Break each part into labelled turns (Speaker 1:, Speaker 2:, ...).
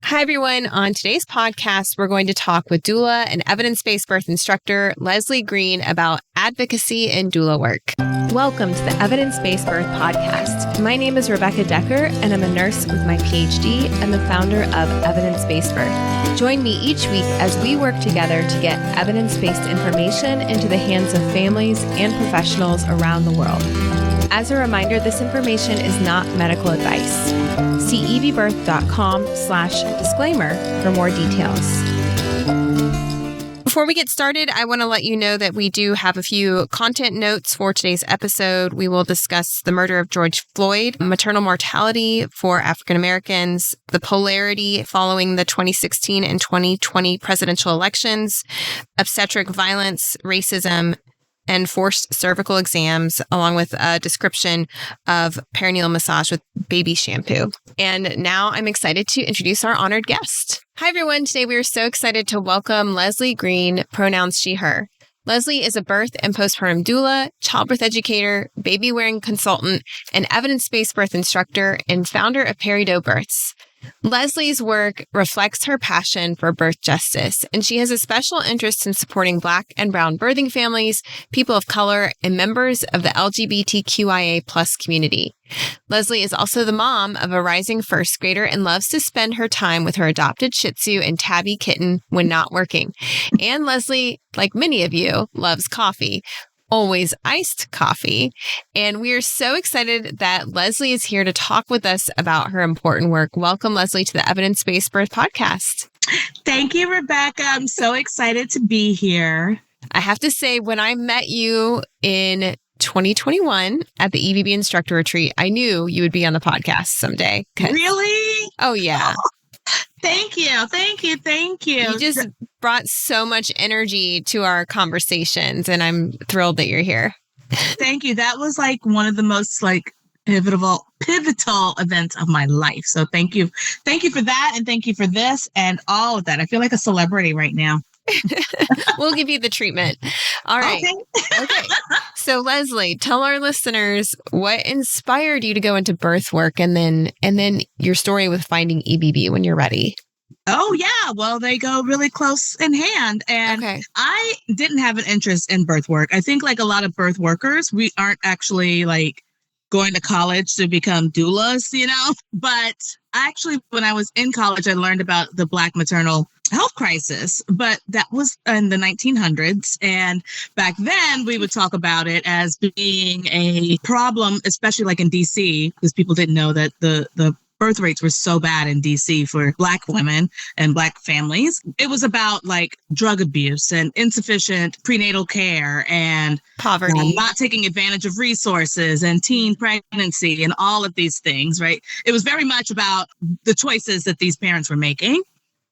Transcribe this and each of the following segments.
Speaker 1: Hi, everyone. On today's podcast, we're going to talk with doula and Evidence Based Birth Instructor Leslie Greene about advocacy and doula work. Welcome to the Evidence Based Birth Podcast. My name is Rebecca Decker, and I'm a nurse with my PhD and the founder of Evidence Based Birth. Join me each week as we work together to get evidence-based information into the hands of families and professionals around the world. As a reminder, this information is not medical advice. See ebbirth.com/disclaimer for more details. Before we get started, I want to let you know that we do have a few content notes for today's episode. We will discuss the murder of George Floyd, maternal mortality for African Americans, the polarity following the 2016 and 2020 presidential elections, obstetric violence, racism, and forced cervical exams, along with a description of perineal massage with baby shampoo. And now I'm excited to introduce our honored guest. Hi, everyone. Today we are so excited to welcome Leslie Greene, pronouns she, her. Leslie is a birth and postpartum doula, childbirth educator, baby-wearing consultant, and evidence-based birth instructor, and founder of Peridot Births. Leslie's work reflects her passion for birth justice, and she has a special interest in supporting Black and Brown birthing families, people of color, and members of the LBGTQIA+ community. Leslie is also the mom of a rising first grader and loves to spend her time with her adopted Shih Tzu and tabby kitten when not working. And Leslie, like many of you, loves coffee. Always iced coffee. And we are so excited that Leslie is here to talk with us about her important work. Welcome, Leslie, to the Evidence Based Birth Podcast.
Speaker 2: Thank you, Rebecca. I'm so excited to be here.
Speaker 1: I have to say, when I met you in 2021 at the EBB Instructor Retreat, I knew you would be on the podcast someday.
Speaker 2: Really?
Speaker 1: Oh, yeah.
Speaker 2: Thank you.
Speaker 1: You just brought so much energy to our conversations, and I'm thrilled that you're here.
Speaker 2: Thank you. That was like one of the most pivotal events of my life. So thank you. Thank you for that. And thank you for this and all of that. I feel like a celebrity right now.
Speaker 1: We'll give you the treatment. All right. Okay. So Leslie, tell our listeners what inspired you to go into birth work, and then your story with finding EBB when you're ready.
Speaker 2: Oh, yeah. Well, they go really close in hand. And I didn't have an interest in birth work. I think like a lot of birth workers, we aren't actually going to college to become doulas, But actually, when I was in college, I learned about the Black maternal health crisis, but that was in the 1900s. And back then we would talk about it as being a problem, especially like in DC, because people didn't know that the birth rates were so bad in DC for Black women and Black families. It was about drug abuse and insufficient prenatal care and
Speaker 1: poverty,
Speaker 2: not taking advantage of resources and teen pregnancy and all of these things, right? It was very much about the choices that these parents were making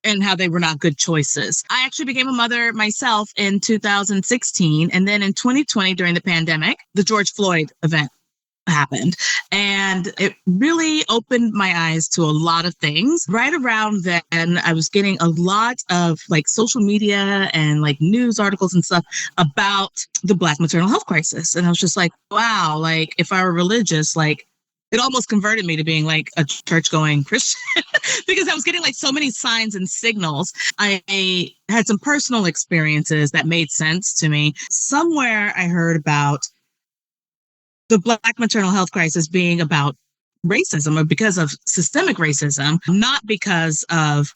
Speaker 2: and how they were not good choices. I actually became a mother myself in 2016. And then in 2020, during the pandemic, the George Floyd event happened. And it really opened my eyes to a lot of things. Right around then, I was getting a lot of social media and news articles and stuff about the Black maternal health crisis. And I was just like, wow, if I were religious, it almost converted me to being a church-going Christian because I was getting so many signs and signals. I had some personal experiences that made sense to me. Somewhere I heard about the Black maternal health crisis being about racism or because of systemic racism, not because of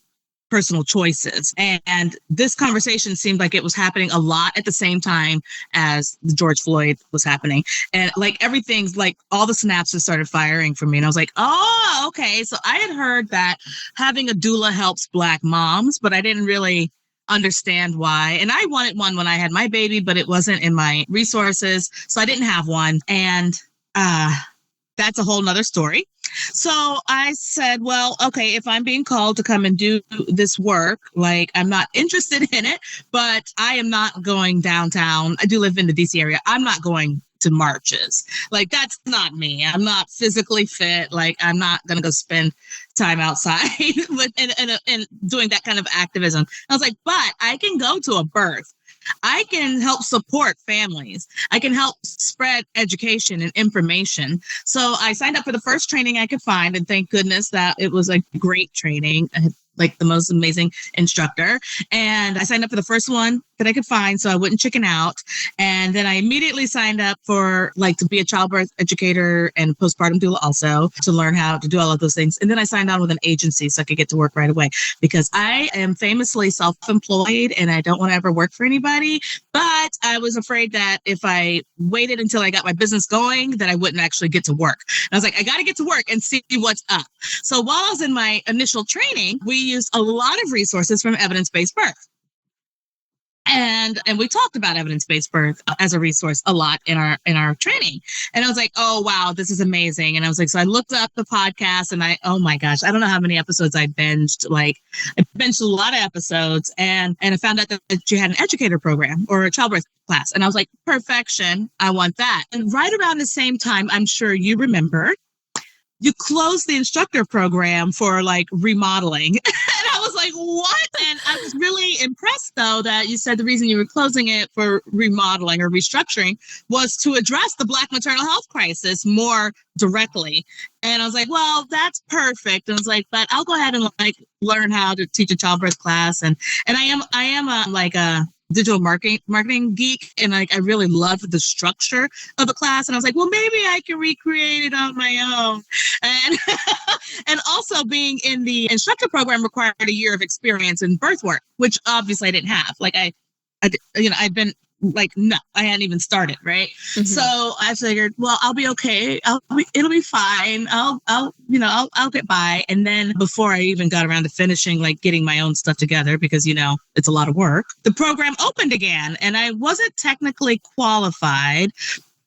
Speaker 2: personal choices. And this conversation seemed like it was happening a lot at the same time as the George Floyd was happening. And everything's all the synapses started firing for me. And I was like, oh, okay. So I had heard that having a doula helps Black moms, but I didn't really understand why. And I wanted one when I had my baby, but it wasn't in my resources. So I didn't have one. And that's a whole nother story. So I said, well, okay, if I'm being called to come and do this work, I'm not interested in it, but I am not going downtown. I do live in the DC area. I'm not going to marches. That's not me. I'm not physically fit. I'm not going to go spend time outside and doing that kind of activism. I was like, but I can go to a birth. I can help support families. I can help spread education and information. So I signed up for the first training I could find, and thank goodness that it was a great training. I had like the most amazing instructor. And I signed up for the first one that I could find so I wouldn't chicken out. And then I immediately signed up for like to be a childbirth educator and postpartum doula also, to learn how to do all of those things. And then I signed on with an agency so I could get to work right away, because I am famously self-employed and I don't want to ever work for anybody. But I was afraid that if I waited until I got my business going, that I wouldn't actually get to work. And I was like, I got to get to work and see what's up. So while I was in my initial training, we used a lot of resources from Evidence Based Birth. And we talked about evidence-based birth as a resource a lot in our training. And I was like, oh, wow, this is amazing. And I was like, so I looked up the podcast and oh my gosh, I don't know how many episodes I binged. Like I binged a lot of episodes, and I found out that you had an educator program or a childbirth class. And I was like, perfection, I want that. And right around the same time, I'm sure you remember, you closed the instructor program for like remodeling. And I was like, what? And I was really impressed, though, that you said the reason you were closing it for remodeling or restructuring was to address the Black maternal health crisis more directly. And I was like, well, that's perfect. And I was like, but I'll go ahead and like learn how to teach a childbirth class. And I am a digital marketing geek, and like I really loved the structure of the class. And I was like, well, maybe I can recreate it on my own. And and also being in the instructor program required a year of experience in birth work, which obviously I didn't have. Like I'd been like, no, I hadn't even started, right? Mm-hmm. So I figured, well, I'll be okay. It'll be fine. I'll get by. And then before I even got around to finishing, like getting my own stuff together, because, it's a lot of work, the program opened again. And I wasn't technically qualified,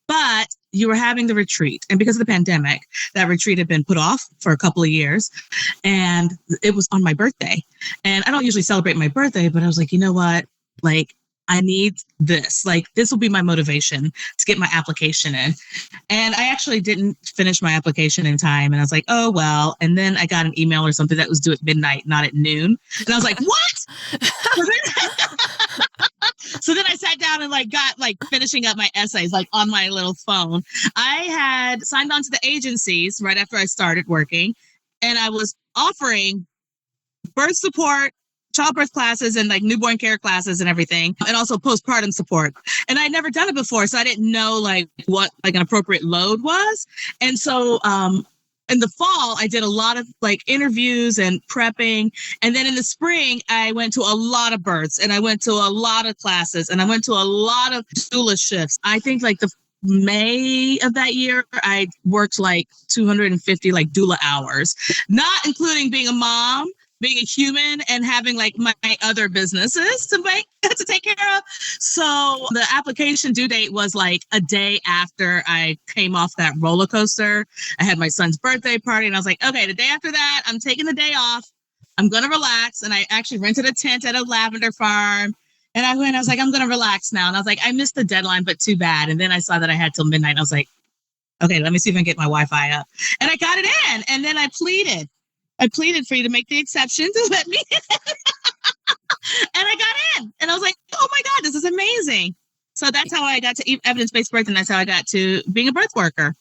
Speaker 2: but you were having the retreat. And because of the pandemic, that retreat had been put off for a couple of years. And it was on my birthday. And I don't usually celebrate my birthday, but I was like, you know what? Like, I need this. Like, this will be my motivation to get my application in. And I actually didn't finish my application in time. And I was like, oh, well. And then I got an email or something that was due at midnight, not at noon. And I was like, what? So then I sat down and got finishing up my essays, on my little phone. I had signed on to the agencies right after I started working. And I was offering birth support, childbirth classes, and newborn care classes and everything, and also postpartum support. And I'd never done it before, so I didn't know what an appropriate load was. And so in the fall, I did a lot of interviews and prepping. And then in the spring, I went to a lot of births, and I went to a lot of classes, and I went to a lot of doula shifts. I think the May of that year, I worked 250 doula hours, not including being a mom, being a human, and having my other businesses to take care of. So the application due date was a day after I came off that roller coaster. I had my son's birthday party, and I was like, okay, the day after that, I'm taking the day off. I'm going to relax. And I actually rented a tent at a lavender farm. And I was like, I'm going to relax now. And I was like, I missed the deadline, but too bad. And then I saw that I had till midnight. And I was like, okay, let me see if I can get my Wi-Fi up. And I got it in. And then I pleaded for you to make the exception to let me in. And I got in. And I was like, oh my God, this is amazing. So that's how I got to evidence-based birth. And that's how I got to being a birth worker.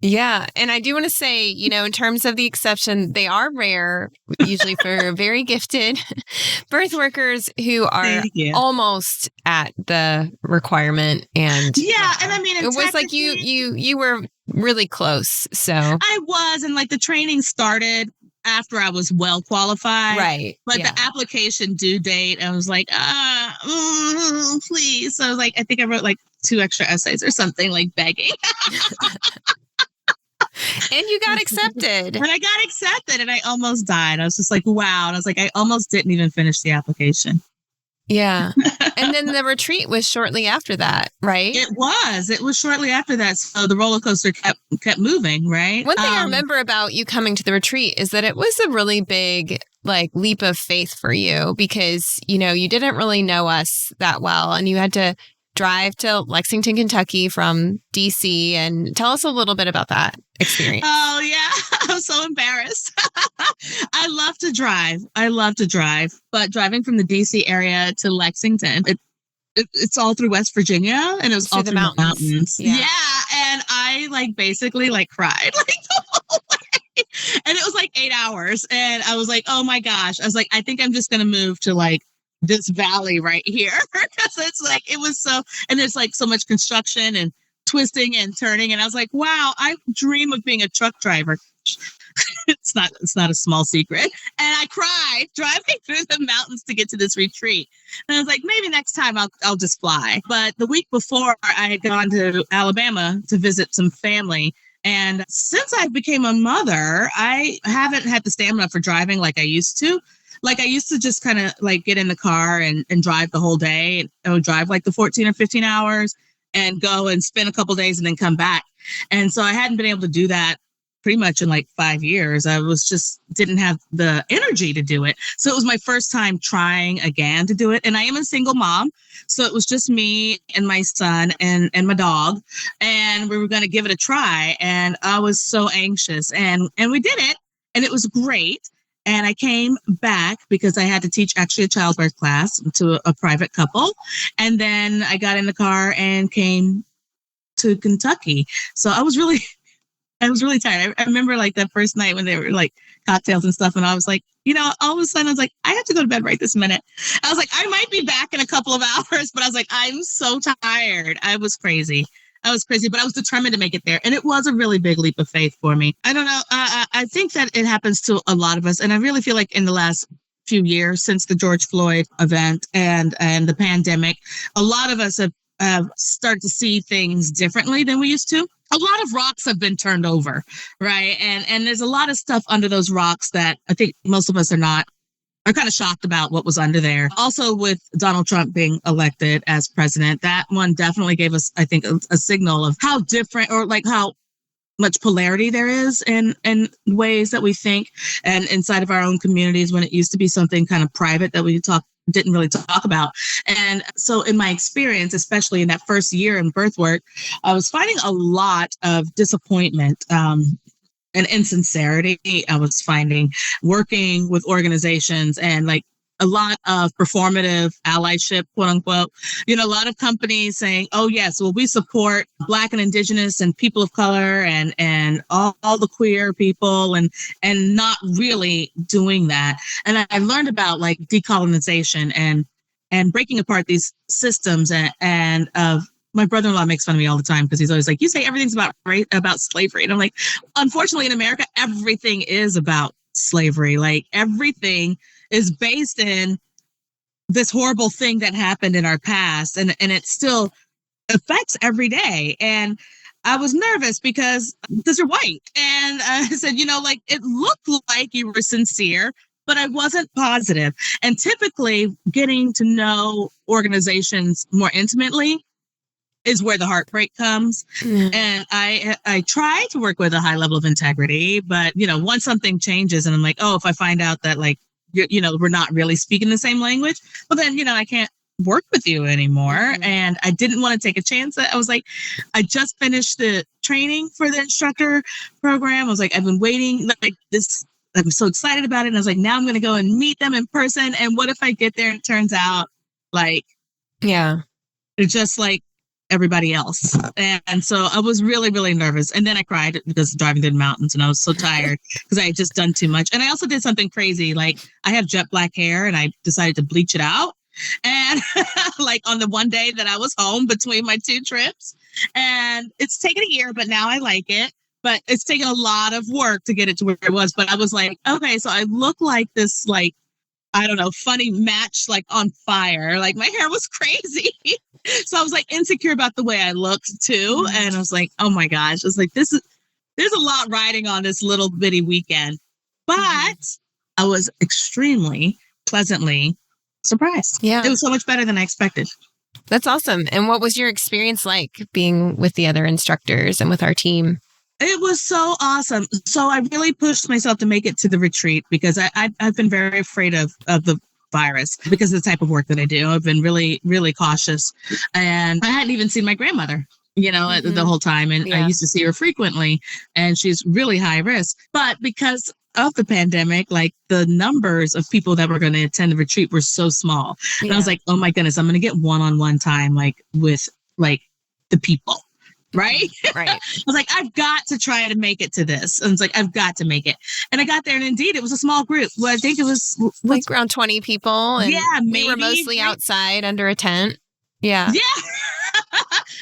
Speaker 1: Yeah. And I do want to say, in terms of the exception, they are rare, usually for very gifted birth workers who are almost at the requirement. And
Speaker 2: yeah. And I mean,
Speaker 1: it was like you were really close. So
Speaker 2: I was. And the training started after I was well qualified.
Speaker 1: Right.
Speaker 2: But the application due date, I was like, please. So I was I think I wrote 2 extra essays or something, begging.
Speaker 1: And you got accepted.
Speaker 2: And I got accepted, and I almost died. I was just wow. And I was I almost didn't even finish the application.
Speaker 1: Yeah. And then the retreat was shortly after that, right?
Speaker 2: It was shortly after that. So the roller coaster kept moving, right?
Speaker 1: One thing I remember about you coming to the retreat is that it was a really big leap of faith for you, because, you didn't really know us that well, and you had to drive to Lexington, Kentucky from DC, and tell us a little bit about that experience.
Speaker 2: Oh, yeah. I'm so embarrassed. I love to drive. But driving from the DC area to Lexington, it's all through West Virginia, and it was all through the mountains. Yeah. And I basically cried the whole way. And it was like 8 hours. And I was like, oh my gosh. I was like, I think I'm just going to move to like this valley right here. Because it's like, it was so, and there's like so much construction and twisting and turning. And I was like, wow, I dream of being a truck driver. It's not a small secret. And I cried driving through the mountains to get to this retreat. And I was like, maybe next time I'll just fly. But the week before, I had gone to Alabama to visit some family. And since I became a mother, I haven't had the stamina for driving like I used to. Like I used to just kind of like get in the car and drive the whole day. I would drive like the 14 or 15 hours and go and spend a couple days and then come back. And so I hadn't been able to do that pretty much in like 5 years. I was just didn't have the energy to do it. So it was my first time trying again to do it. And I am a single mom. So it was just me and my son and my dog. And we were going to give it a try. And I was so anxious. And we did it. And it was great. And I came back because I had to teach actually a childbirth class to a private couple. And then I got in the car and came to Kentucky. So I was really tired. I remember like that first night when they were like cocktails and stuff. And I was like, all of a sudden I was like, I have to go to bed right this minute. I was like, I might be back in a couple of hours, but I was like, I'm so tired. I was crazy, but I was determined to make it there. And it was a really big leap of faith for me. I don't know. I think that it happens to a lot of us. And I really feel like in the last few years since the George Floyd event and the pandemic, a lot of us have started to see things differently than we used to. A lot of rocks have been turned over, right? And there's a lot of stuff under those rocks that I think most of us are kind of shocked about what was under there. Also with Donald Trump being elected as president, that one definitely gave us, I think, a signal of how different or like how much polarity there is in ways that we think and inside of our own communities when it used to be something kind of private that we didn't really talk about. And so in my experience, especially in that first year in birth work, I was finding a lot of disappointment and insincerity. I was finding working with organizations and like a lot of performative allyship, quote unquote, a lot of companies saying, oh yes, well, we support Black and Indigenous and people of color and all the queer people and not really doing that. And I learned about like decolonization and breaking apart these systems and my brother-in-law makes fun of me all the time because he's always like, you say everything's about slavery. And I'm like, unfortunately in America, everything is about slavery. Like everything is based in this horrible thing that happened in our past. And it still affects every day. And I was nervous because you're white. And I said, like it looked like you were sincere, but I wasn't positive. And typically getting to know organizations more intimately is where the heartbreak comes. Mm. And I try to work with a high level of integrity, but once something changes and I'm like, oh, if I find out that like, we're not really speaking the same language, well then, I can't work with you anymore. Mm-hmm. And I didn't want to take a chance. I was like, I just finished the training for the instructor program. I was like, I've been waiting like this. I'm so excited about it. And I was like, now I'm going to go and meet them in person. And what if I get there and it turns out like, yeah, they're just like everybody else. And so I was really, really nervous. And then I cried because driving through the mountains and I was so tired because I had just done too much. And I also did something crazy. Like I have jet black hair and I decided to bleach it out. And like on the one day that I was home between my two trips, and it's taken a year, but now I like it. But it's taken a lot of work to get it to where it was. But I was like, okay, so I look like this, like, I don't know, funny match, like on fire. Like my hair was crazy. So I was like insecure about the way I looked too. And I was like, oh my gosh, I was like, there's a lot riding on this little bitty weekend. But I was extremely pleasantly surprised. Yeah. It was so much better than I expected.
Speaker 1: That's awesome. And what was your experience like being with the other instructors and with our team?
Speaker 2: It was so awesome. So I really pushed myself to make it to the retreat because I've been very afraid of the virus because of the type of work that I do. I've been really, really cautious. And I hadn't even seen my grandmother, the whole time. And I used to see her frequently and she's really high risk. But because of the pandemic, like the numbers of people that were going to attend the retreat were so small. And I was like, oh my goodness, I'm going to get one-on-one time, like with like the people. Right?
Speaker 1: Right.
Speaker 2: I was like, I've got to try to make it to this. And it's like, I've got to make it. And I got there, and indeed, it was a small group. Well, I think it was
Speaker 1: like around 20 people. And
Speaker 2: yeah,
Speaker 1: we were mostly outside under a tent. Yeah.
Speaker 2: Yeah.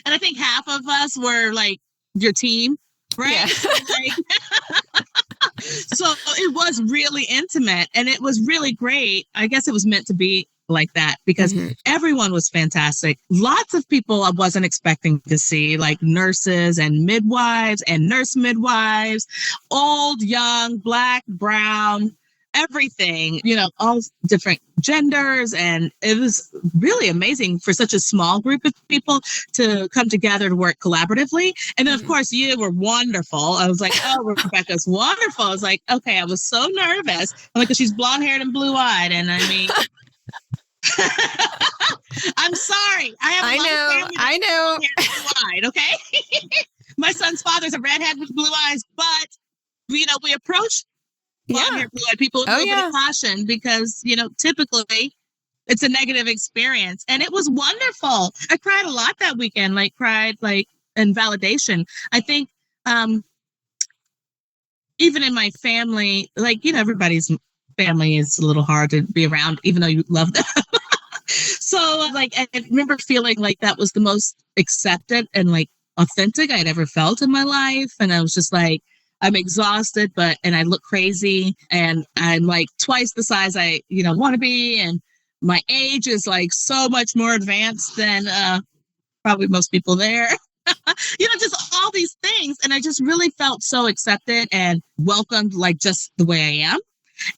Speaker 2: And I think half of us were like your team, right?
Speaker 1: Yeah.
Speaker 2: So it was really intimate, and it was really great. I guess it was meant to be like that because everyone was fantastic. Lots of people I wasn't expecting to see, like nurses and midwives and nurse midwives, old, young, black, brown, everything, all different genders. And it was really amazing for such a small group of people to come together to work collaboratively. And then, of course, you were wonderful. I was like, oh, Rebecca's wonderful. I was like, okay, I was so nervous. I'm like, 'cause she's blonde haired and blue eyed. And I mean, I'm sorry.
Speaker 1: I know.
Speaker 2: Blue-eyed, okay? My son's father's a redhead with blue eyes, but we approach blonde-haired, blue-eyed people with a little bit of caution because typically it's a negative experience, and it was wonderful. I cried a lot that weekend, in validation. I think even in my family, everybody's family is a little hard to be around, even though you love them. So, I remember feeling like that was the most accepted and authentic I'd ever felt in my life. And I was just like, I'm exhausted, and I look crazy, and I'm twice the size I, want to be. And my age is so much more advanced than probably most people there. Just all these things. And I just really felt so accepted and welcomed, just the way I am.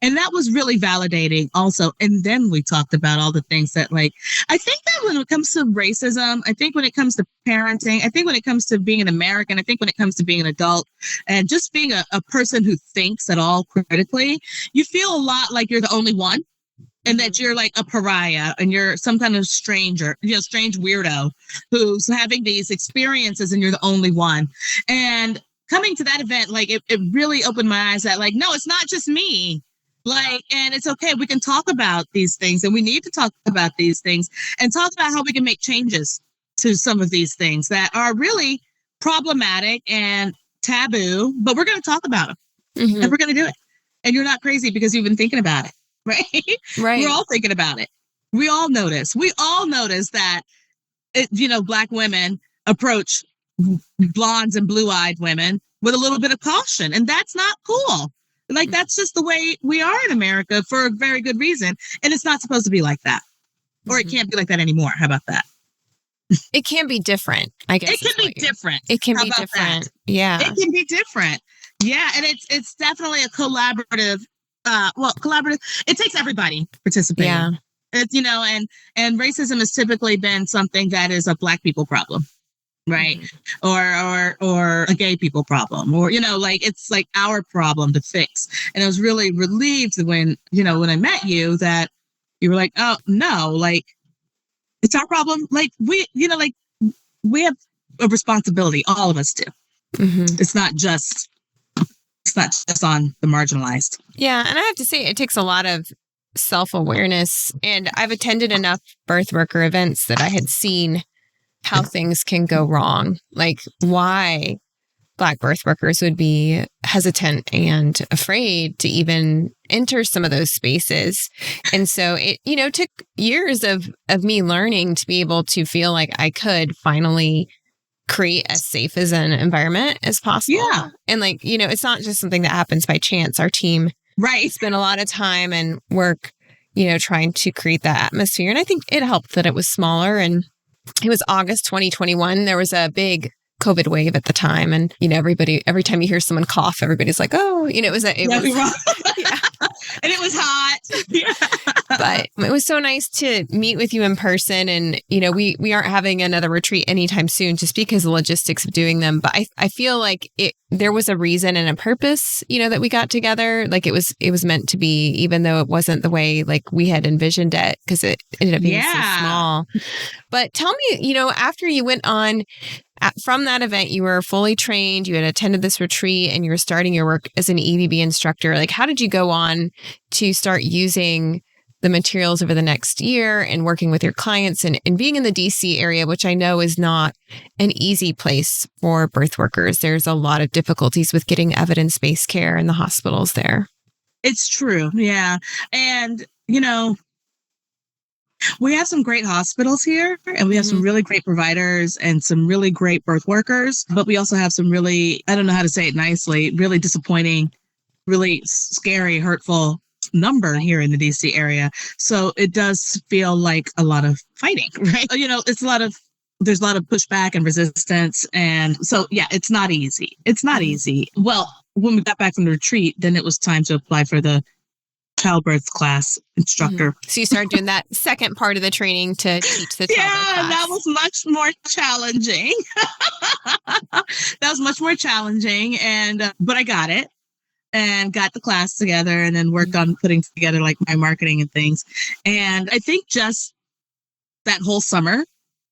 Speaker 2: And that was really validating also. And then we talked about all the things that I think that when it comes to racism, I think when it comes to parenting, I think when it comes to being an American, I think when it comes to being an adult and just being a person who thinks at all critically, you feel a lot like you're the only one. And that you're a pariah and you're some kind of stranger, strange weirdo who's having these experiences and you're the only one. And coming to that event, it really opened my eyes that no, it's not just me. And it's okay. We can talk about these things, and we need to talk about these things and talk about how we can make changes to some of these things that are really problematic and taboo, but we're going to talk about them and we're going to do it. And you're not crazy because you've been thinking about it. Right. We're all thinking about it. We all notice that, Black women approach blondes and blue-eyed women with a little bit of caution. And that's not cool. That's just the way we are in America for a very good reason. And it's not supposed to be like that. Or it can't be like that anymore. How about that?
Speaker 1: It can be different, I guess.
Speaker 2: It can be different.
Speaker 1: It can be different. Yeah.
Speaker 2: It can be different. Yeah. And it's definitely a collaborative. Collaborative. It takes everybody participating.
Speaker 1: Yeah.
Speaker 2: It's, and racism has typically been something that is a Black people problem, right? Or a gay people problem, or, it's our problem to fix. And I was really relieved when I met you that you were like, oh no, it's our problem. We have a responsibility. All of us do. It's not just on the marginalized.
Speaker 1: Yeah. And I have to say, it takes a lot of self-awareness. And I've attended enough birth worker events that I had seen how things can go wrong. Why Black birth workers would be hesitant and afraid to even enter some of those spaces. And so it, took years of me learning to be able to feel like I could finally create as safe as an environment as possible. Yeah. And it's not just something that happens by chance. Our team spent a lot of time and work, trying to create that atmosphere. And I think it helped that it was smaller, and it was August 2021. There was a big COVID wave at the time. And, every time you hear someone cough, everybody's like, oh, it was yeah.
Speaker 2: And it was hot.
Speaker 1: But it was so nice to meet with you in person. And, we aren't having another retreat anytime soon just because of the logistics of doing them. But I feel like there was a reason and a purpose, that we got together. It was meant to be, even though it wasn't the way we had envisioned it, because it ended up being so small. But tell me, after you went on from that event, you were fully trained, you had attended this retreat, and you were starting your work as an EBB instructor. How did you go on to start using the materials over the next year and working with your clients and being in the DC area, which I know is not an easy place for birth workers. There's a lot of difficulties with getting evidence-based care in the hospitals there.
Speaker 2: It's true. Yeah. And, we have some great hospitals here, and we have some really great providers and some really great birth workers, but we also have some really, I don't know how to say it nicely, really disappointing, really scary, hurtful number here in the DC area. So it does feel like a lot of fighting, right? There's a lot of pushback and resistance. And so, yeah, it's not easy. It's not easy. Well, when we got back from the retreat, then it was time to apply for the childbirth class instructor.
Speaker 1: So you started doing that second part of the training to teach the childbirth class.
Speaker 2: That was much more challenging. But I got it and got the class together and then worked on putting together like my marketing and things. And I think just that whole summer,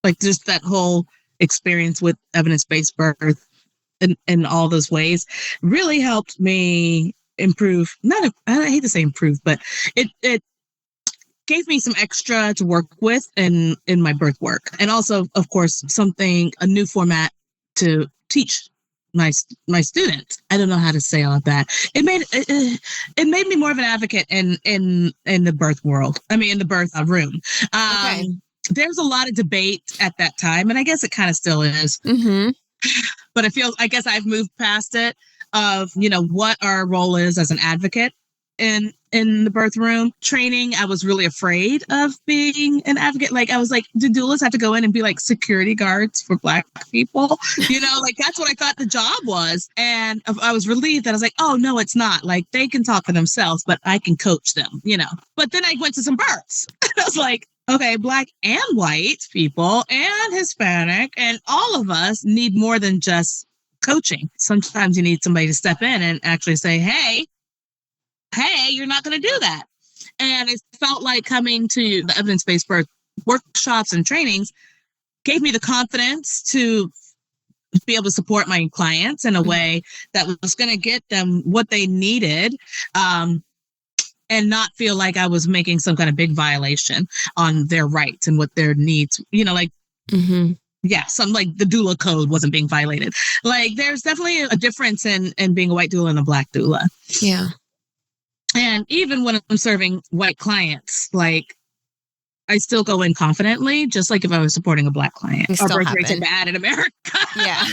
Speaker 2: like just that whole experience with evidence-based birth in all those ways really helped me improve. I hate to say improve, but it gave me some extra to work with in my birth work. And also, of course, a new format to teach my students. I don't know how to say all of that. It made me more of an advocate in the birth world. I mean, in the birth room. Okay. There's a lot of debate at that time, and I guess it kind of still is. Mm-hmm. But I guess I've moved past it of, what our role is as an advocate in the birth room. Training, I was really afraid of being an advocate. Like, I was like, do doulas have to go in and be like security guards for Black people? That's what I thought the job was. And I was relieved that I was like, oh, no, it's not. Like, they can talk for themselves, but I can coach them, But then I went to some births. I was like, okay, Black and white people and Hispanic and all of us need more than just coaching. Sometimes you need somebody to step in and actually say, hey, you're not going to do that. And it felt like coming to the evidence-based birth workshops and trainings gave me the confidence to be able to support my clients in a way that was going to get them what they needed, and not feel like I was making some kind of big violation on their rights and what their needs, some like the doula code wasn't being violated. Like, there's definitely a difference in being a white doula and a Black doula.
Speaker 1: Yeah.
Speaker 2: And even when I'm serving white clients, like, I still go in confidently, just like if I was supporting a Black client. Our birth rates are bad in America. Yeah.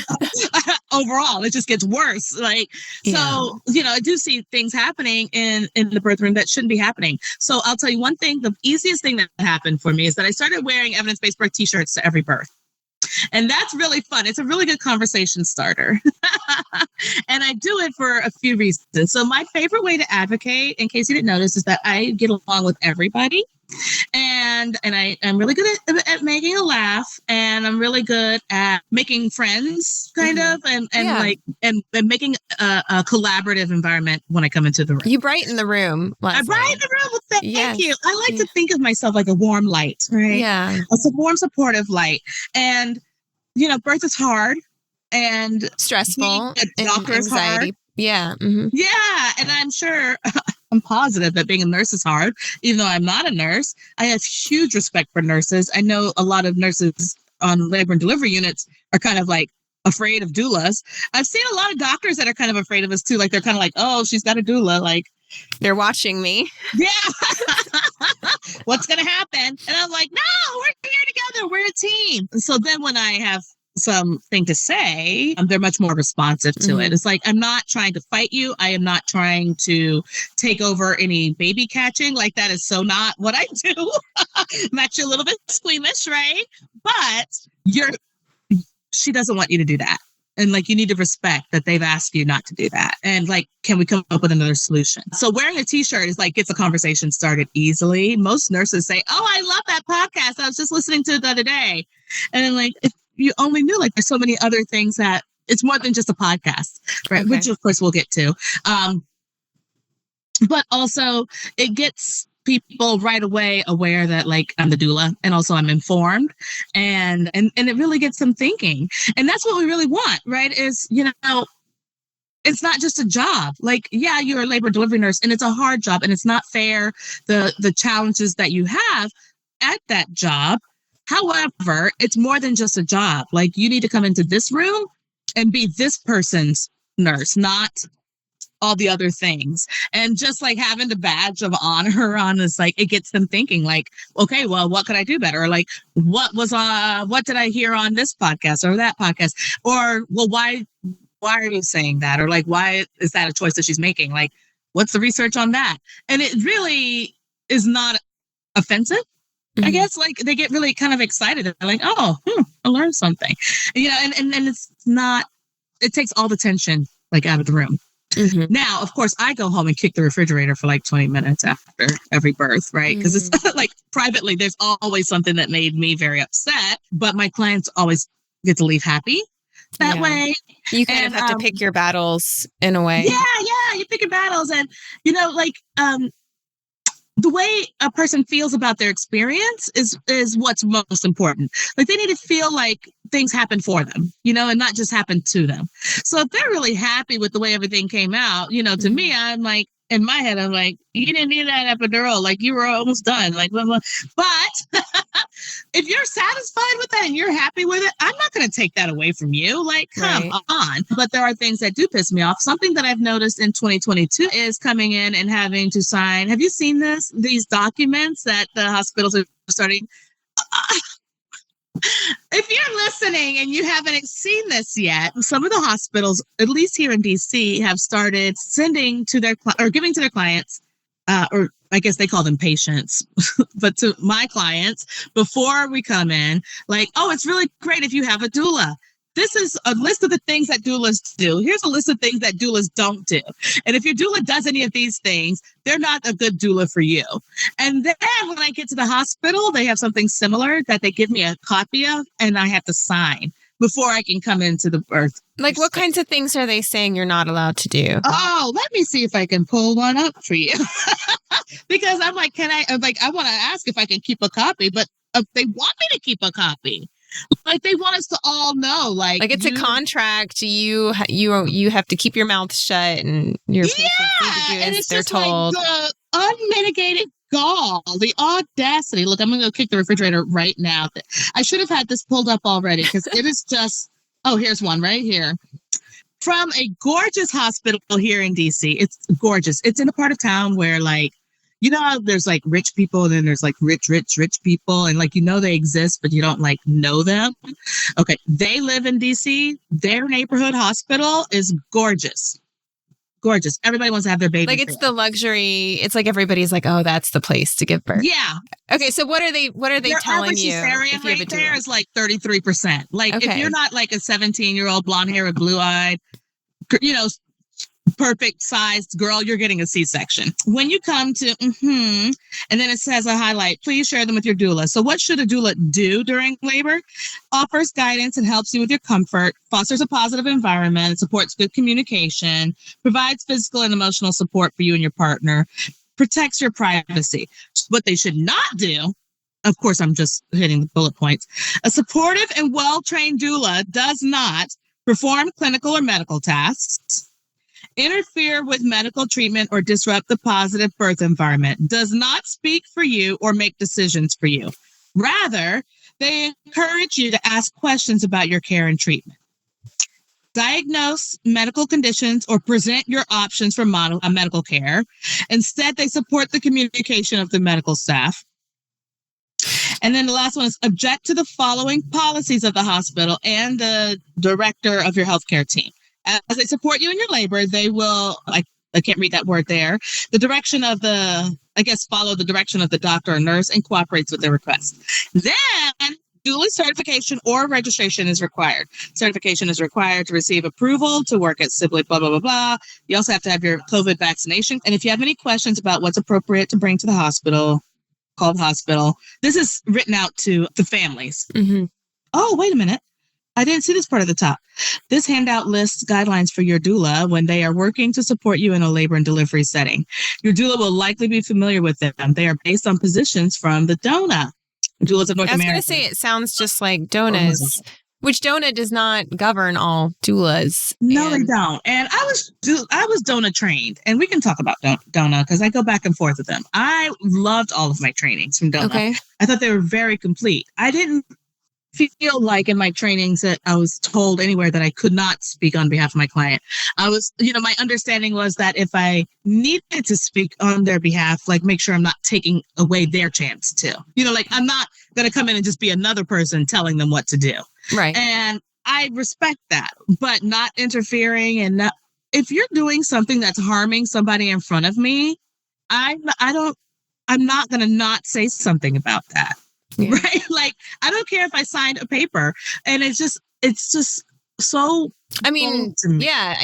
Speaker 2: Overall, it just gets worse. Like, so, I do see things happening in the birth room that shouldn't be happening. So I'll tell you one thing, the easiest thing that happened for me is that I started wearing evidence-based birth t-shirts to every birth. And that's really fun. It's a really good conversation starter. And I do it for a few reasons. So my favorite way to advocate, in case you didn't notice, is that I get along with everybody. And I'm really good at making a laugh, and I'm really good at making friends, kind of, and making a collaborative environment when I come into the room.
Speaker 1: You brighten the room, Leslie.
Speaker 2: I brighten the room. Well, thank you. I like to think of myself like a warm light, right? Yeah, a warm, supportive light. And birth is hard and
Speaker 1: stressful.
Speaker 2: A doctor is hard.
Speaker 1: Yeah. Mm-hmm.
Speaker 2: Yeah, and I'm sure. I'm positive that being a nurse is hard, even though I'm not a nurse. I have huge respect for nurses. I know a lot of nurses on labor and delivery units are kind of like afraid of doulas. I've seen a lot of doctors that are kind of afraid of us too. Like, they're kind of like, oh, she's got a doula. Like,
Speaker 1: they're watching me.
Speaker 2: Yeah. What's going to happen? And I'm like, no, we're here together. We're a team. And so then when I have something to say, they're much more responsive to it. It's like, I'm not trying to fight you. I am not trying to take over any baby catching. Like, that is so not what I do. I'm actually a little bit squeamish, right? But she doesn't want you to do that. And like, you need to respect that they've asked you not to do that. And like, can we come up with another solution? So wearing a t-shirt is like, gets a conversation started easily. Most nurses say, oh, I love that podcast. I was just listening to it the other day. And then like, if you only knew, like, there's so many other things that it's more than just a podcast, right? Okay. Which of course we'll get to. But also it gets people right away aware that like I'm the doula, and also I'm informed, and it really gets them thinking. And that's what we really want, right? Is, it's not just a job. Like, yeah, you're a labor and delivery nurse and it's a hard job and it's not fair, the challenges that you have at that job. However, it's more than just a job. Like, you need to come into this room and be this person's nurse, not all the other things. And just like having the badge of honor on this, like, it gets them thinking like, okay, well, what could I do better? Or like, what did I hear on this podcast or that podcast? Or, well, why are you saying that? Or like, why is that a choice that she's making? Like, what's the research on that? And it really is not offensive. Mm-hmm. I guess like they get really kind of excited. They're like, oh, I learned something, and it's not, it takes all the tension like out of the room. Mm-hmm. Now, of course, I go home and kick the refrigerator for like 20 minutes after every birth, right? Because it's like privately, there's always something that made me very upset, but my clients always get to leave happy that way.
Speaker 1: You kind of have to pick your battles in a way.
Speaker 2: Yeah, you pick your battles. And, the way a person feels about their experience is what's most important. Like, they need to feel like things happen for them, and not just happen to them. So if they're really happy with the way everything came out, to me, I'm like, in my head, I'm like, you didn't need that epidural. Like, you were almost done. Like, blah, blah. But if you're satisfied with that and you're happy with it, I'm not going to take that away from you. Like, come on. But there are things that do piss me off. Something that I've noticed in 2022 is coming in and having to sign. Have you seen this? These documents that the hospitals are starting. If you're listening and you haven't seen this yet, some of the hospitals, at least here in DC, have started sending to their or giving to their clients, or I guess they call them patients, but to my clients before we come in, like, oh, it's really great if you have a doula. This is a list of the things that doulas do. Here's a list of things that doulas don't do. And if your doula does any of these things, they're not a good doula for you. And then when I get to the hospital, they have something similar that they give me a copy of and I have to sign before I can come into the birth.
Speaker 1: Like, what kinds of things are they saying you're not allowed to do?
Speaker 2: Oh, let me see if I can pull one up for you. Because I'm like, I want to ask if I can keep a copy, but they want me to keep a copy. Like, they want us to all know, like
Speaker 1: it's a contract. You have to keep your mouth shut, and your patients need to do as they're told.
Speaker 2: Like the unmitigated gall, the audacity. Look, I'm going to go kick the refrigerator right now. I should have had this pulled up already because it is just. Oh, here's one right here from a gorgeous hospital here in DC. It's gorgeous. It's in a part of town where, like, there's like rich people and then there's like rich people, and like, they exist, but you don't like know them. Okay. They live in DC. Their neighborhood hospital is gorgeous. Gorgeous. Everybody wants to have their baby.
Speaker 1: Like, it's the luxury. It's like everybody's like, oh, that's the place to give birth.
Speaker 2: Yeah.
Speaker 1: Okay. So what are they telling you?
Speaker 2: Their rate there is like 33%. Like, if you're not like a 17-year-old blonde hair with blue-eyed, perfect sized girl, you're getting a C-section. When you come to, and then it says a highlight, please share them with your doula. So what should a doula do during labor? Offers guidance and helps you with your comfort, fosters a positive environment, supports good communication, provides physical and emotional support for you and your partner, protects your privacy. What they should not do, of course, I'm just hitting the bullet points. A supportive and well-trained doula does not perform clinical or medical tasks, interfere with medical treatment, or disrupt the positive birth environment, does not speak for you or make decisions for you. Rather, they encourage you to ask questions about your care and treatment, diagnose medical conditions, or present your options for medical care. Instead, they support the communication of the medical staff. And then the last one is object to the following policies of the hospital and the director of your healthcare team. As they support you in your labor, they will, I can't read that word there, follow the direction of the doctor or nurse and cooperates with their request. Then, doula certification or registration is required. Certification is required to receive approval to work at Sibley, blah, blah, blah, blah. You also have to have your COVID vaccination. And if you have any questions about what's appropriate to bring to the hospital, call the hospital. This is written out to the families. Mm-hmm. Oh, wait a minute. I didn't see this part at the top. This handout lists guidelines for your doula when they are working to support you in a labor and delivery setting. Your doula will likely be familiar with them. They are based on positions from the DONA, Doulas of North America.
Speaker 1: I was going to say, it sounds just like DONA's Which DONA does not govern all doulas.
Speaker 2: No, they don't. And I was DONA trained, and we can talk about DONA because I go back and forth with them. I loved all of my trainings from DONA.
Speaker 1: Okay.
Speaker 2: I thought they were very complete. I didn't feel like in my trainings that I was told anywhere that I could not speak on behalf of my client. I was, my understanding was that if I needed to speak on their behalf, like make sure I'm not taking away their chance to, like I'm not going to come in and just be another person telling them what to do.
Speaker 1: Right.
Speaker 2: And I respect that, but not interfering and not, if you're doing something that's harming somebody in front of me, I'm not going to not say something about that. Yeah. Right. Like, I don't care if I signed a paper, and it's just so.
Speaker 1: Yeah.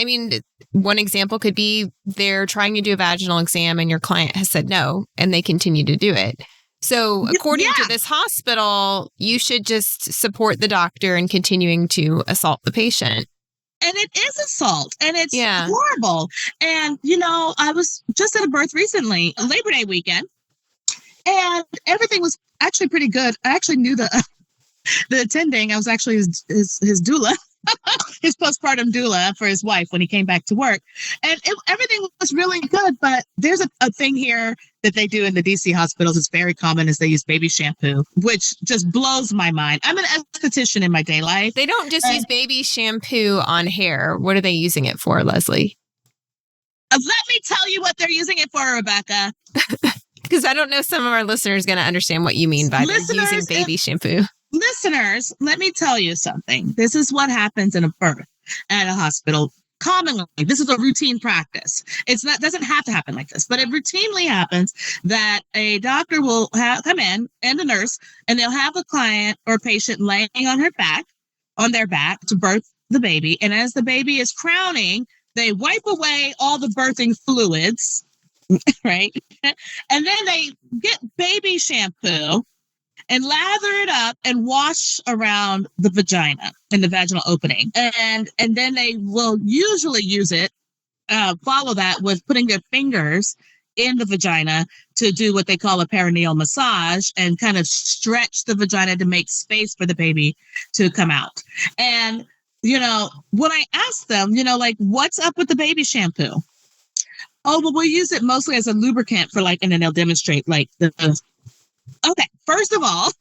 Speaker 1: One example could be they're trying to do a vaginal exam and your client has said no, and they continue to do it. So according to this hospital, you should just support the doctor in continuing to assault the patient.
Speaker 2: And it is assault, and it's horrible. And, I was just at a birth recently, Labor Day weekend, and everything was actually pretty good. I actually knew the attending. I was actually his doula, his postpartum doula for his wife when he came back to work. And everything was really good. But there's a thing here that they do in the DC hospitals. It's very common is they use baby shampoo, which just blows my mind. I'm an esthetician in my day life.
Speaker 1: They don't just use baby shampoo on hair. What are they using it for, Leslie?
Speaker 2: Let me tell you what they're using it for, Rebecca.
Speaker 1: Because I don't know some of our listeners going to understand what you mean by using baby shampoo.
Speaker 2: Listeners, let me tell you something. This is what happens in a birth at a hospital. Commonly, this is a routine practice. Doesn't have to happen like this, but it routinely happens that a doctor will come in and a nurse, and they'll have a client or patient laying on their back to birth the baby. And as the baby is crowning, they wipe away all the birthing fluids. Right. And then they get baby shampoo and lather it up and wash around the vagina and the vaginal opening. And then they will usually use it, follow that with putting their fingers in the vagina to do what they call a perineal massage and kind of stretch the vagina to make space for the baby to come out. And, when I ask them, what's up with the baby shampoo? Oh, well, we'll use it mostly as a lubricant for and then they'll demonstrate okay, first of all,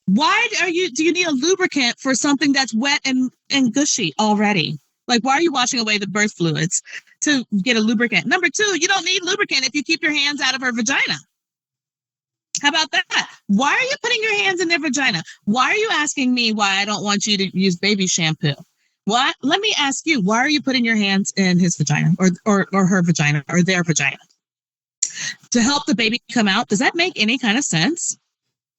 Speaker 2: why do you need a lubricant for something that's wet and gushy already? Why are you washing away the birth fluids to get a lubricant? Number two, you don't need lubricant if you keep your hands out of her vagina. How about that? Why are you putting your hands in their vagina? Why are you asking me why I don't want you to use baby shampoo? What? Let me ask you, why are you putting your hands in his vagina or her vagina or their vagina? To help the baby come out? Does that make any kind of sense?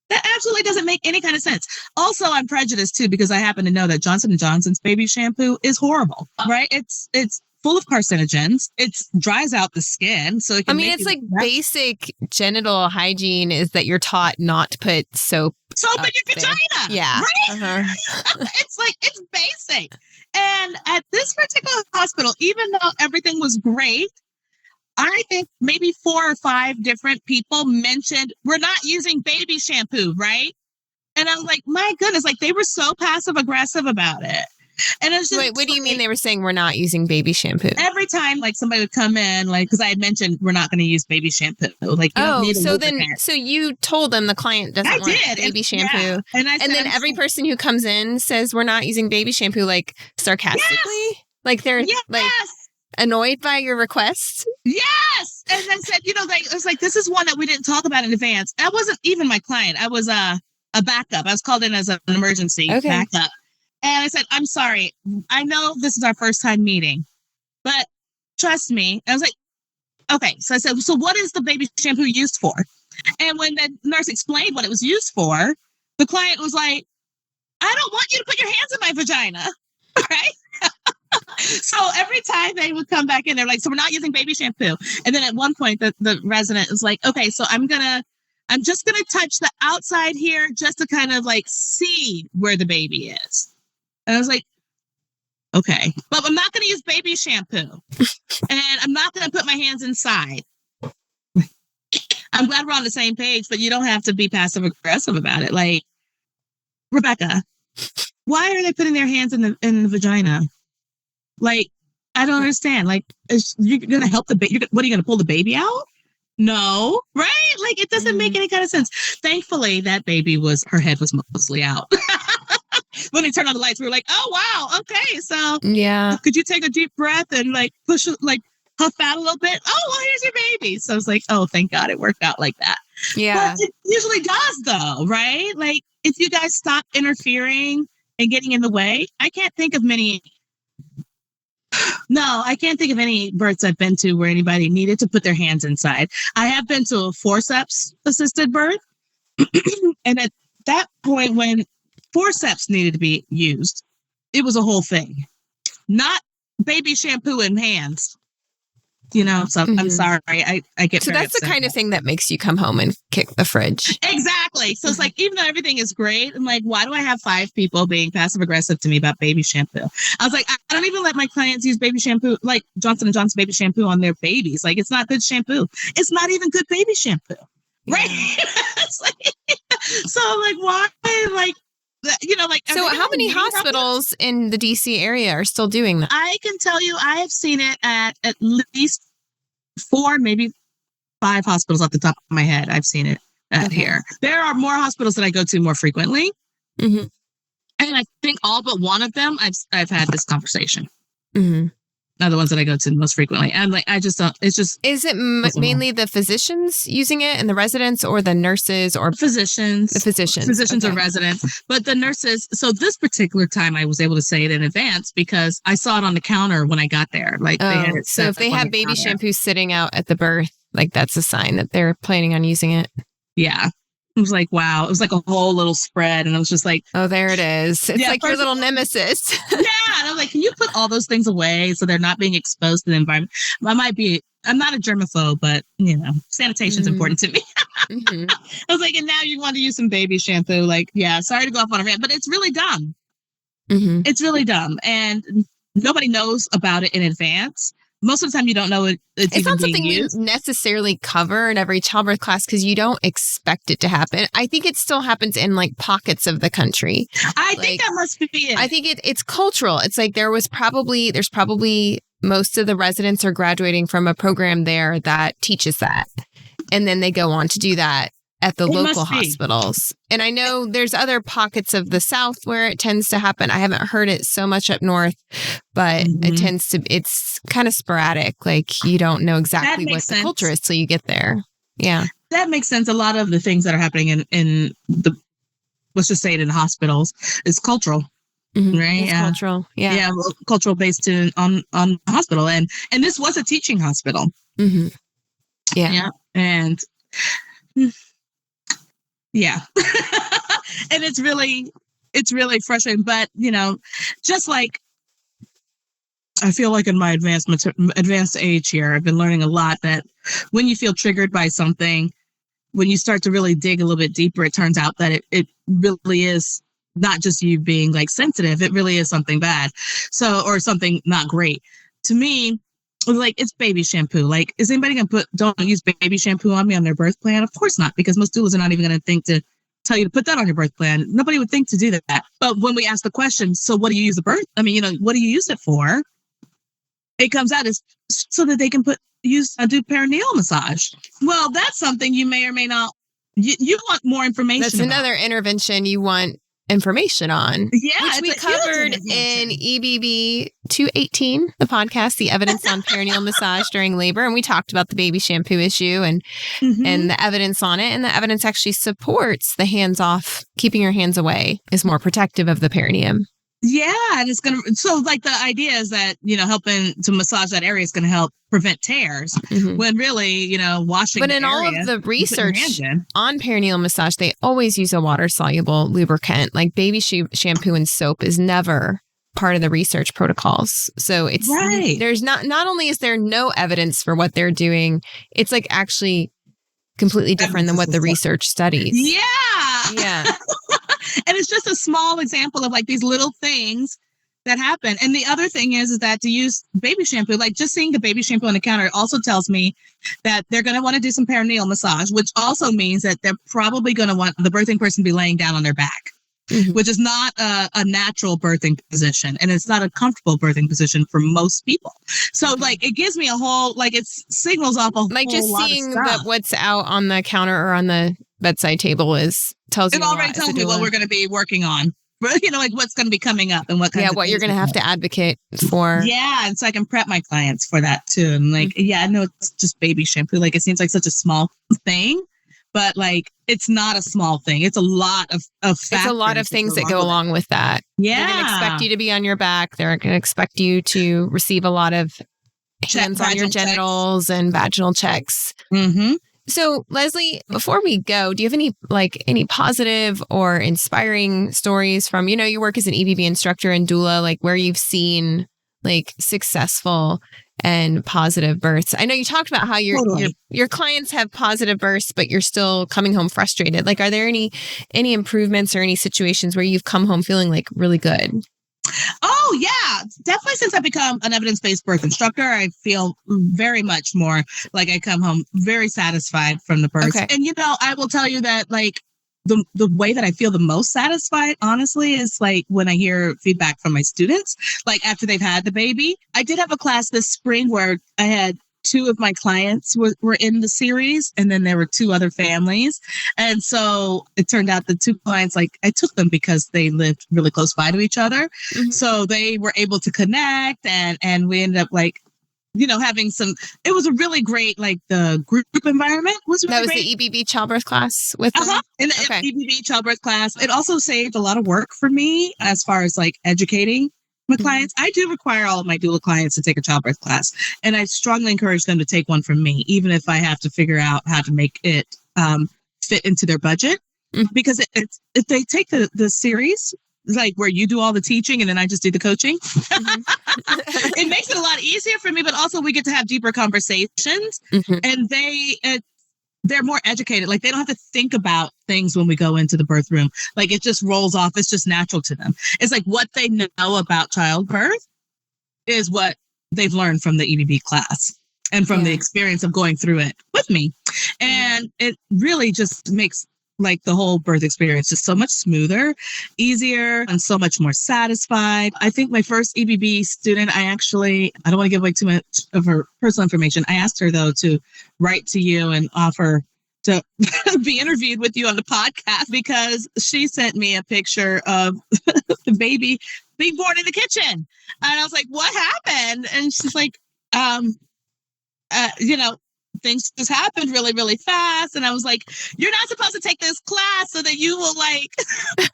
Speaker 2: That absolutely doesn't make any kind of sense. Also, I'm prejudiced too, because I happen to know that Johnson & Johnson's baby shampoo is horrible, right? It's full of carcinogens. It dries out the skin. So
Speaker 1: it's like basic genital hygiene is that you're taught not to put soap
Speaker 2: in your vagina.
Speaker 1: Yeah.
Speaker 2: Right? Uh-huh. It's basic. And at this particular hospital, even though everything was great, I think maybe 4 or 5 different people mentioned we're not using baby shampoo, right? And I was like, my goodness, they were so passive aggressive about it. And it's just,
Speaker 1: wait, what do you mean they were saying we're not using baby shampoo?
Speaker 2: Every time somebody would come in, because I had mentioned we're not going to use baby shampoo. You don't need a lubricant.
Speaker 1: So you told them the client doesn't want baby shampoo. Yeah. And then every person who comes in says we're not using baby shampoo, sarcastically? Yes. They're annoyed by your request?
Speaker 2: Yes. And then said, it was this is one that we didn't talk about in advance. That wasn't even my client. I was a backup. I was called in as an emergency backup. And I said, I'm sorry. I know this is our first time meeting, but trust me. I was like, okay. So I said, so what is the baby shampoo used for? And when the nurse explained what it was used for, the client was like, I don't want you to put your hands in my vagina. Right? So every time they would come back in, they're like, so we're not using baby shampoo. And then at one point, the resident was like, okay, so I'm just going to touch the outside here just to kind of see where the baby is. And I was like, okay, but I'm not going to use baby shampoo and I'm not going to put my hands inside. I'm glad we're on the same page, but you don't have to be passive aggressive about it. Rebecca, Why are they putting their hands in the vagina? Like, I don't understand. Like, you're going to help the baby? What, are you going to pull the baby out? No, right? Like, it doesn't make any kind of sense. Thankfully, that baby her head was mostly out. When they turned on the lights, we were like, oh, wow, okay. So could you take a deep breath and like push, like huff out a little bit? Oh, well, here's your baby. So I was like, oh, thank God it worked out like that.
Speaker 1: Yeah.
Speaker 2: But it usually does though, right? Like if you guys stop interfering and getting in the way, I can't think of any births I've been to where anybody needed to put their hands inside. I have been to a forceps assisted birth. And at that point, when forceps needed to be used, it was a whole thing, not baby shampoo in hands. So I'm sorry. I get
Speaker 1: so that's the kind of thing that makes you come home and kick the fridge.
Speaker 2: Exactly. So it's like, even though everything is great, I'm like, why do I have 5 people being passive aggressive to me about baby shampoo? I was like, I don't even let my clients use baby shampoo, like Johnson & Johnson baby shampoo on their babies. Like, it's not good shampoo. It's not even good baby shampoo. Right. It's like, so like, why? Like,
Speaker 1: so how many hospitals in the DC area are still doing that?
Speaker 2: I can tell you, I have seen it at least 4, maybe 5 hospitals off the top of my head. I've seen it here. There are more hospitals that I go to more frequently. Mm-hmm. And I think all but one of them, I've had this conversation. Mm-hmm. Are the ones that I go to most frequently. And like, I just don't, it's just.
Speaker 1: Is it mainly the physicians using it and the residents, or the nurses or
Speaker 2: physicians? The physicians. Physicians or residents. But the nurses, so this particular time I was able to say it in advance because I saw it on the counter when I got there. Like, they had it
Speaker 1: so if they have baby shampoo sitting out at the birth, like that's a sign that they're planning on using it.
Speaker 2: Yeah. It was like, wow. It was like a whole little spread. And I was just like,
Speaker 1: oh, there it is. It's like your little nemesis.
Speaker 2: Yeah. And I'm like, can you put all those things away so they're not being exposed to the environment? I'm not a germaphobe, but sanitation is important to me. Mm-hmm. I was like, and now you want to use some baby shampoo. Like, yeah, sorry to go off on a rant, but it's really dumb. Mm-hmm. It's really dumb. And nobody knows about it in advance. Most of the time, you don't know it's even
Speaker 1: not something
Speaker 2: being used.
Speaker 1: You necessarily cover in every childbirth class because you don't expect it to happen. I think it still happens in like pockets of the country.
Speaker 2: I think that must be it.
Speaker 1: I think it's cultural. It's like there's probably most of the residents are graduating from a program there that teaches that. And then they go on to do that at the local hospitals. And I know there's other pockets of the South where it tends to happen. I haven't heard it so much up north, but it's kind of sporadic. Like you don't know exactly what the culture is till you get there. Yeah.
Speaker 2: That makes sense. A lot of the things that are happening in the, let's just say it in hospitals, is cultural. Mm-hmm. Right.
Speaker 1: It's cultural. Yeah.
Speaker 2: Yeah. Well, cultural based on hospital. And this was a teaching hospital. Mm-hmm. Yeah. Yeah. And yeah. And it's really frustrating. But, just like I feel like in my advanced age here, I've been learning a lot that when you feel triggered by something, when you start to really dig a little bit deeper, it turns out that it really is not just you being like sensitive. It really is something bad. So, or something not great. To me, like, it's baby shampoo. Like, is anybody going to don't use baby shampoo on me on their birth plan? Of course not, because most doulas are not even going to think to tell you to put that on your birth plan. Nobody would think to do that. But when we ask the question, so what do you use the birth? I mean, what do you use it for? It comes out as so that they can do perineal massage. Well, that's something you may or may not, you want more information.
Speaker 1: That's another intervention you want information on.
Speaker 2: Yeah,
Speaker 1: which we covered in EBB 218, the podcast, the evidence on perineal massage during labor, and we talked about the baby shampoo issue and the evidence on it, and the evidence actually supports the hands off, keeping your hands away is more protective of the perineum.
Speaker 2: Yeah, and it's going to, so like the idea is that, helping to massage that area is going to help prevent tears when really, washing
Speaker 1: But in all of the research on perineal massage, they always use a water-soluble lubricant. Like baby shampoo and soap is never part of the research protocols. So it's, there's not only is there no evidence for what they're doing, it's like actually completely different than what the research studies.
Speaker 2: Yeah.
Speaker 1: Yeah.
Speaker 2: And it's just a small example of like these little things that happen. And the other thing is that to use baby shampoo, like just seeing the baby shampoo on the counter also tells me that they're going to want to do some perineal massage, which also means that they're probably going to want the birthing person to be laying down on their back. which is not a natural birthing position. And it's not a comfortable birthing position for most people. So like, it gives me a whole, like, it signals off a whole
Speaker 1: like just
Speaker 2: lot
Speaker 1: seeing
Speaker 2: of stuff.
Speaker 1: that what's out on the counter or on the bedside table tells you
Speaker 2: It already tells me what we're going to be working on. You know, like what's going to be coming up and what kind of
Speaker 1: what you're going to have to advocate for.
Speaker 2: Yeah. And so I can prep my clients for that too. And like, I know it's just baby shampoo. Like, it seems like such a small thing, but like, it's not a small thing. It's a lot of factors.
Speaker 1: It's a lot of things that go along with that.
Speaker 2: Yeah.
Speaker 1: They're going to expect you to be on your back. They're going to expect you to receive a lot of hands on your genitals and vaginal checks.
Speaker 2: Mm-hmm.
Speaker 1: So, Leslie, before we go, do you have any positive or inspiring stories from, your work as an EBB instructor and doula, like where you've seen like successful and positive births? I know you talked about how your clients have positive births, but you're still coming home frustrated. Like, are there any improvements or any situations where you've come home feeling like really good?
Speaker 2: Oh, yeah. Definitely since I've become an evidence-based birth instructor, I feel very much more like I come home very satisfied from the births.
Speaker 1: Okay.
Speaker 2: And, I will tell you that like the way that I feel the most satisfied, honestly, is like when I hear feedback from my students, like after they've had the baby. I did have a class this spring where I had 2 of my clients were in the series, and then there were 2 other families. And so it turned out the 2 clients, like I took them because they lived really close by to each other. Mm-hmm. So they were able to connect and we ended up like, having it was a really great, like the group environment was really great.
Speaker 1: That was the EBB Childbirth class with them?
Speaker 2: In the EBB Childbirth class. It also saved a lot of work for me as far as like educating my clients. I do require all of my doula clients to take a childbirth class, and I strongly encourage them to take one from me, even if I have to figure out how to make it fit into their budget. Because if they take the series, like where you do all the teaching and then I just do the coaching, it makes it a lot easier for me. But also we get to have deeper conversations, and they're more educated. Like they don't have to think about things when we go into the birth room. Like it just rolls off. It's just natural to them. It's like what they know about childbirth is what they've learned from the EBB class and from the experience of going through it with me. And it really just makes like the whole birth experience just so much smoother, easier, and so much more satisfied. I think my first EBB student, I don't want to give away too much of her personal information. I asked her though to write to you and offer to be interviewed with you on the podcast because she sent me a picture of the baby being born in the kitchen. And I was like, what happened? And she's like, things just happened really, really fast. And I was like, you're not supposed to take this class so that you will like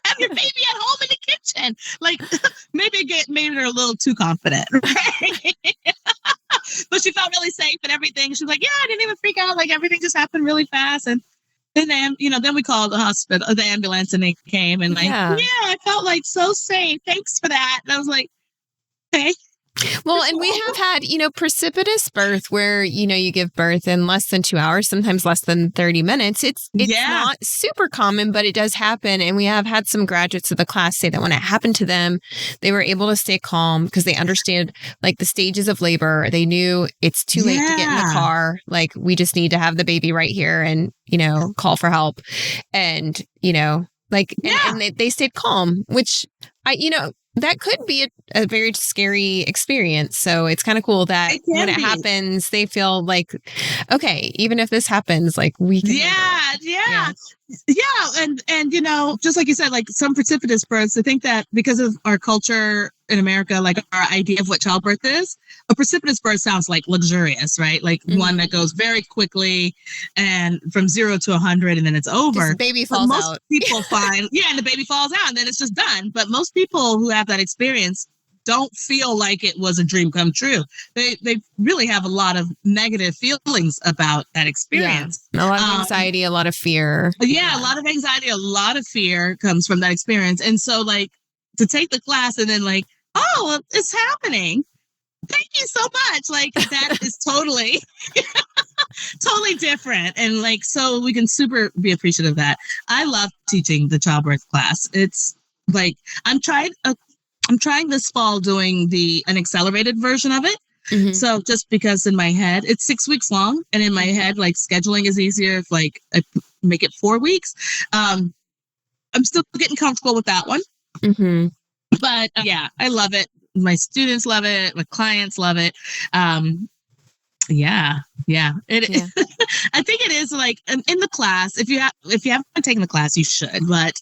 Speaker 2: have your baby at home in the kitchen. Like maybe they're a little too confident, right? But she felt really safe and everything. She's like, yeah, I didn't even freak out. Like everything just happened really fast. And then, then we called the hospital, the ambulance, and they came and like, I felt like so safe. Thanks for that. And I was like, okay.
Speaker 1: Well, and we have had, precipitous birth where, you give birth in less than 2 hours, sometimes less than 30 minutes. It's not super common, but it does happen. And we have had some graduates of the class say that when it happened to them, they were able to stay calm because they understood like the stages of labor. They knew it's too late to get in the car. Like we just need to have the baby right here and, call for help. And, and they stayed calm, which that could be a very scary experience. So it's kind of cool that when it happens, they feel like, okay, even if this happens, like we can.
Speaker 2: Yeah. And, just like you said, like some precipitous births, I think that because of our culture in America, like our idea of what childbirth is, a precipitous birth sounds like luxurious, right? Like one that goes very quickly and from 0 to 100 and then it's over.
Speaker 1: Just baby falls out.
Speaker 2: Most people find, and the baby falls out and then it's just done. But most people who have that experience don't feel like it was a dream come true. They really have a lot of negative feelings about that experience.
Speaker 1: Yeah. A lot of anxiety, a lot of fear.
Speaker 2: A lot of anxiety, a lot of fear comes from that experience. And so like to take the class and then like, oh, it's happening. Thank you so much. Like that is totally different. And like, so we can super be appreciative of that. I love teaching the childbirth class. It's like, I'm trying this fall doing an accelerated version of it. Mm-hmm. So just because in my head, it's 6 weeks long. And in my head, like scheduling is easier if like I make it 4 weeks. I'm still getting comfortable with that one.
Speaker 1: Mm-hmm.
Speaker 2: But yeah, I love it. My students love it. My clients love it. Yeah. I think it is like in the class. If you haven't taken the class, you should. But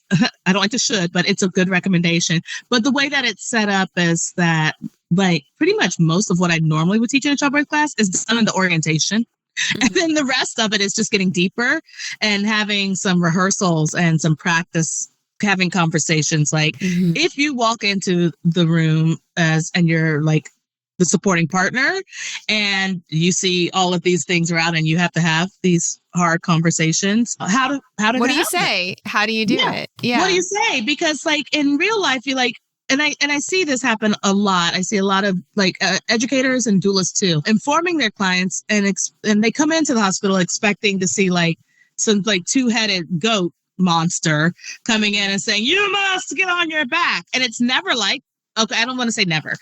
Speaker 2: I don't like to should, but it's a good recommendation. But the way that it's set up is that like pretty much most of what I normally would teach in a childbirth class is done in the orientation. Mm-hmm. And then the rest of it is just getting deeper and having some rehearsals and some practice, having conversations. Like if you walk into the room and you're like the supporting partner and you see all of these things around and you have to have these hard conversations, what do you
Speaker 1: say? How do you do it? Yeah.
Speaker 2: What do you say? Because like in real life, you like, and I see this happen a lot. I see a lot of like educators and doulas too, informing their clients and they come into the hospital expecting to see like some like two-headed goat monster coming in and saying, you must get on your back. And it's never like, okay, I don't want to say never.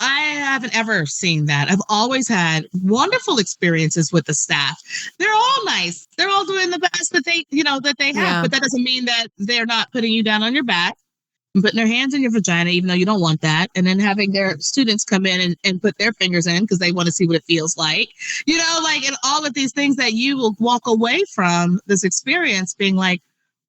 Speaker 2: I haven't ever seen that. I've always had wonderful experiences with the staff. They're all nice. They're all doing the best that they have. Yeah. But that doesn't mean that they're not putting you down on your back and putting their hands in your vagina, even though you don't want that. And then having their students come in and put their fingers in because they want to see what it feels like. And all of these things that you will walk away from this experience being like,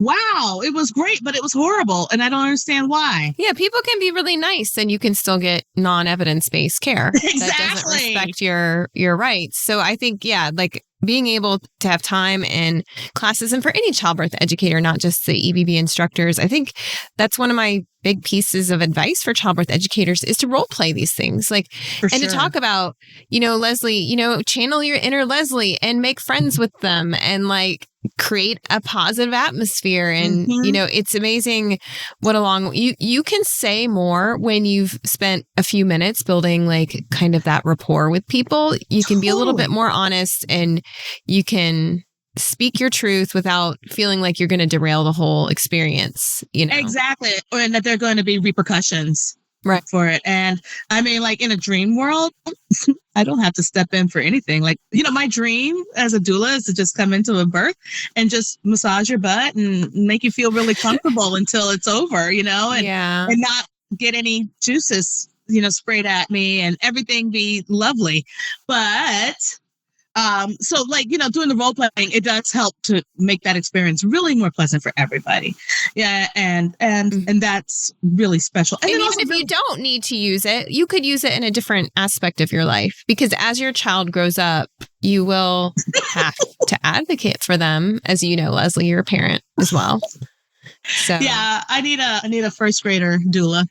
Speaker 2: wow, it was great, but it was horrible. And I don't understand why.
Speaker 1: Yeah, people can be really nice and you can still get non-evidence-based care.
Speaker 2: Exactly.
Speaker 1: That doesn't respect your rights. So I think, like being able to have time in classes, and for any childbirth educator, not just the EBB instructors, I think that's one of my big pieces of advice for childbirth educators is to role play these things. Like, to talk about, Leslie, channel your inner Leslie and make friends with them and like create a positive atmosphere. And, it's amazing what you can say more when you've spent a few minutes building like kind of that rapport with people. You can be a little bit more honest and you can speak your truth without feeling like you're going to derail the whole experience,
Speaker 2: Exactly. And that there are going to be repercussions for it. And I mean, like in a dream world, I don't have to step in for anything. Like, my dream as a doula is to just come into a birth and just massage your butt and make you feel really comfortable until it's over, and not get any juices, sprayed at me and everything be lovely. But so like, doing the role playing, it does help to make that experience really more pleasant for everybody. Yeah. And that's really special.
Speaker 1: And even if you don't need to use it, you could use it in a different aspect of your life, because as your child grows up, you will have to advocate for them. As you know, Leslie, you're a parent as well. So
Speaker 2: yeah, I need a first grader doula.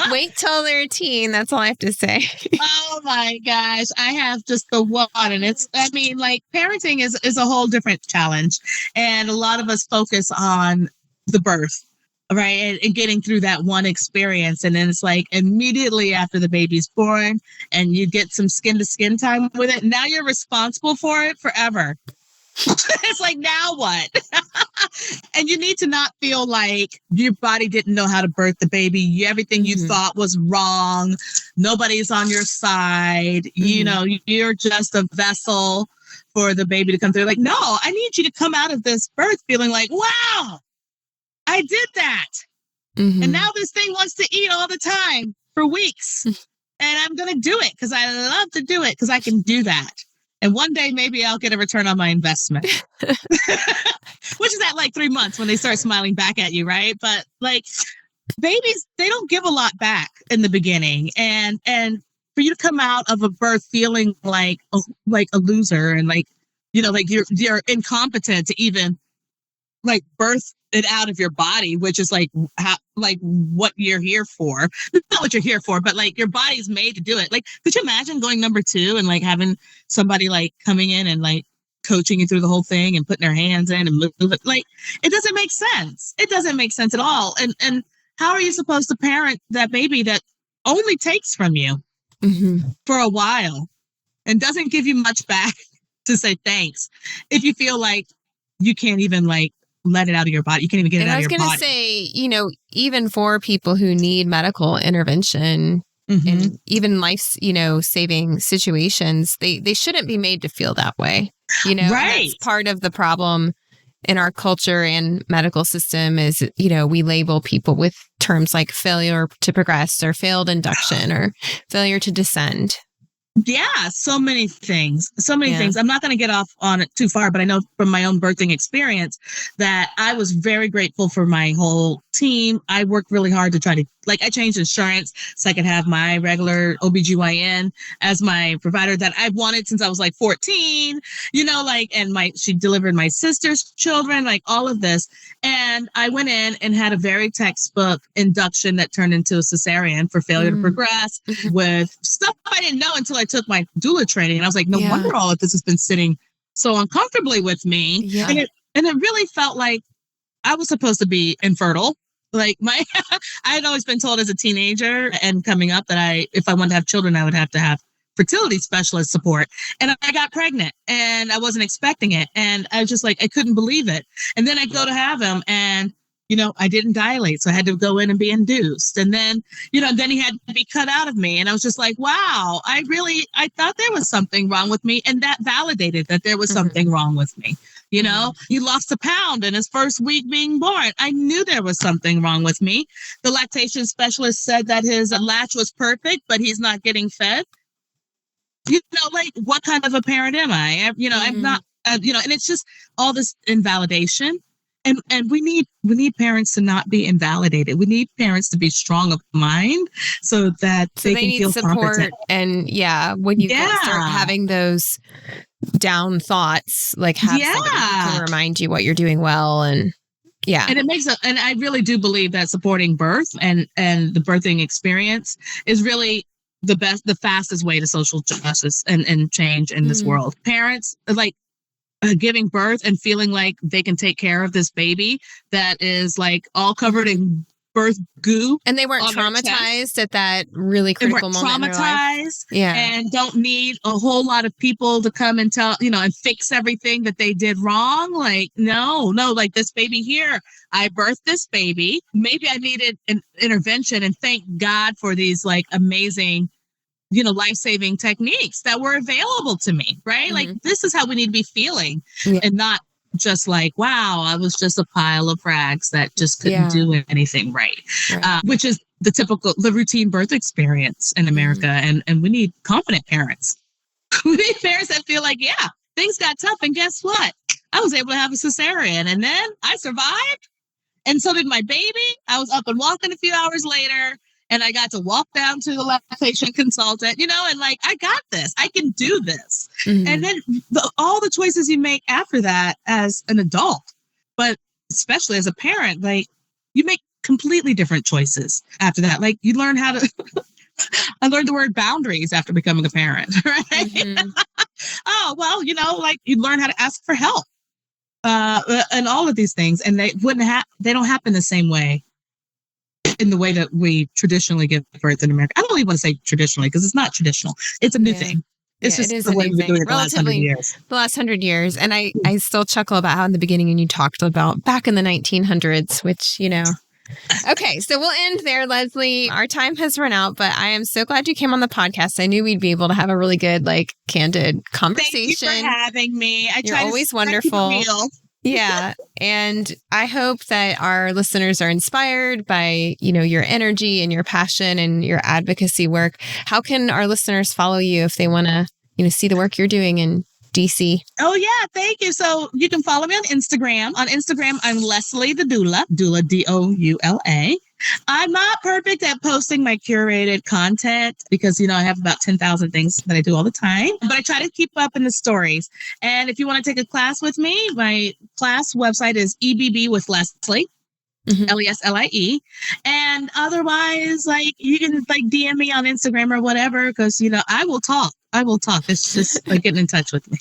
Speaker 1: Wait till they're teen. That's all I have to say.
Speaker 2: Oh my gosh. I have just the one. And parenting is a whole different challenge. And a lot of us focus on the birth, right? And getting through that one experience. And then it's like immediately after the baby's born and you get some skin to skin time with it. Now you're responsible for it forever. It's like, now what? And you need to not feel like your body didn't know how to birth the baby. Everything you thought was wrong. Nobody's on your side. You're just a vessel for the baby to come through. Like, no, I need you to come out of this birth feeling like, wow, I did that. And now this thing wants to eat all the time for weeks. And I'm going to do it because I love to do it because I can do that. And one day, maybe I'll get a return on my investment, which is at like 3 months when they start smiling back at you, right? But like babies, they don't give a lot back in the beginning. And for you to come out of a birth feeling like a loser and like you're incompetent to even like birth it out of your body, which is like what you're here for. Not what you're here for, but like your body's made to do it. Like, could you imagine going number 2 and like having somebody like coming in and like coaching you through the whole thing and putting their hands in and move it? Like, it doesn't make sense. It doesn't make sense at all. And how are you supposed to parent that baby that only takes from you for a while and doesn't give you much back to say thanks if you feel like you can't even like let it out of your body. You can't even get it out of your body. I was
Speaker 1: going to say, even for people who need medical intervention and even life, saving situations, they shouldn't be made to feel that way.
Speaker 2: Right.
Speaker 1: That's part of the problem in our culture and medical system is, we label people with terms like failure to progress or failed induction or failure to descend.
Speaker 2: Yeah, so many things. So many things. I'm not going to get off on it too far, but I know from my own birthing experience that I was very grateful for my whole team. I worked really hard to try to, I changed insurance so I could have my regular OBGYN as my provider that I've wanted since I was 14, and she delivered my sister's children, all of this. And I went in and had a very textbook induction that turned into a cesarean for failure to progress with stuff I didn't know until I took my doula training. And I was like, no wonder all of this has been sitting so uncomfortably with me. Yeah. And it really felt like I was supposed to be infertile. I had always been told as a teenager and coming up that if I wanted to have children, I would have to have fertility specialist support. And I got pregnant and I wasn't expecting it. And I was just I couldn't believe it. And then I go to have him and, I didn't dilate. So I had to go in and be induced. And then, then he had to be cut out of me. And I was just wow, I thought there was something wrong with me. And that validated that there was something wrong with me. He lost a pound in his first week being born. I knew there was something wrong with me. The lactation specialist said that his latch was perfect, but he's not getting fed. What kind of a parent am I? I'm not, and it's just all this invalidation. And we need parents to not be invalidated. We need parents to be strong of mind so that they can feel support competent.
Speaker 1: And when you start having those down thoughts, have somebody who can remind you what you're doing well. And
Speaker 2: and it makes and I really do believe that supporting birth and the birthing experience is really the fastest way to social justice and change in this world. Parents giving birth and feeling like they can take care of this baby that is all covered in birth goo.
Speaker 1: And they weren't traumatized at that really critical moment in their life.
Speaker 2: And don't need a whole lot of people to come and tell, and fix everything that they did wrong. No, this baby here, I birthed this baby. Maybe I needed an intervention, and thank God for these amazing life-saving techniques that were available to me, right? This is how we need to be feeling and not just wow, I was just a pile of rags that just couldn't do anything right. Which is the routine birth experience in America. And we need confident parents. We need parents that feel things got tough. And guess what? I was able to have a cesarean and then I survived. And so did my baby. I was up and walking a few hours later. And I got to walk down to the lactation consultant, and I got this. I can do this. And then all the choices you make after that as an adult, but especially as a parent, you make completely different choices after that. You learn how to, I learned the word boundaries after becoming a parent, right? You learn how to ask for help and all of these things. And they don't happen the same way in the way that we traditionally give birth in America. I don't even want to say traditionally because it's not traditional. It's a new thing. It's just the way we've been doing it the last 100 years.
Speaker 1: The last 100 years. And I still chuckle about how in the beginning when you talked about back in the 1900s, which, Okay, so we'll end there, Leslie. Our time has run out, but I am so glad you came on the podcast. I knew we'd be able to have a really good, candid conversation.
Speaker 2: Thank you for having me.
Speaker 1: You're always wonderful. Yeah. And I hope that our listeners are inspired by, your energy and your passion and your advocacy work. How can our listeners follow you if they want to, see the work you're doing in DC?
Speaker 2: Oh, yeah. Thank you. So you can follow me on Instagram. On Instagram, I'm Leslie the Doula, Doula. I'm not perfect at posting my curated content because, I have about 10,000 things that I do all the time, but I try to keep up in the stories. And if you want to take a class with me, my class website is EBB with Leslie. Leslie. And otherwise, you can DM me on Instagram or whatever, because, I will talk. It's just getting in touch with me.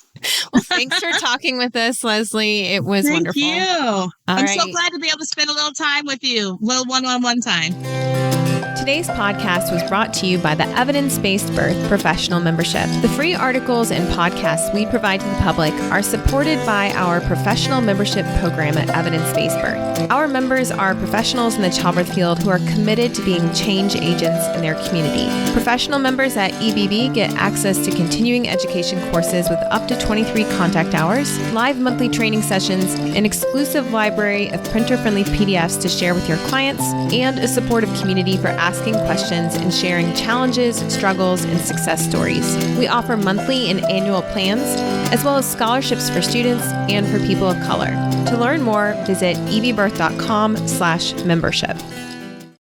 Speaker 1: Well, thanks for talking with us, Leslie. It was wonderful.
Speaker 2: Thank you. I'm so glad to be able to spend a little time with you, little one-on-one time.
Speaker 1: Today's podcast was brought to you by the Evidence Based Birth Professional Membership. The free articles and podcasts we provide to the public are supported by our professional membership program at Evidence Based Birth. Our members are professionals in the childbirth field who are committed to being change agents in their community. Professional members at EBB get access to continuing education courses with up to 23 contact hours, live monthly training sessions, an exclusive library of printer-friendly PDFs to share with your clients, and a supportive community for asking questions and sharing challenges, struggles, and success stories. We offer monthly and annual plans, as well as scholarships for students and for people of color. To learn more, visit ebbirth.com/membership.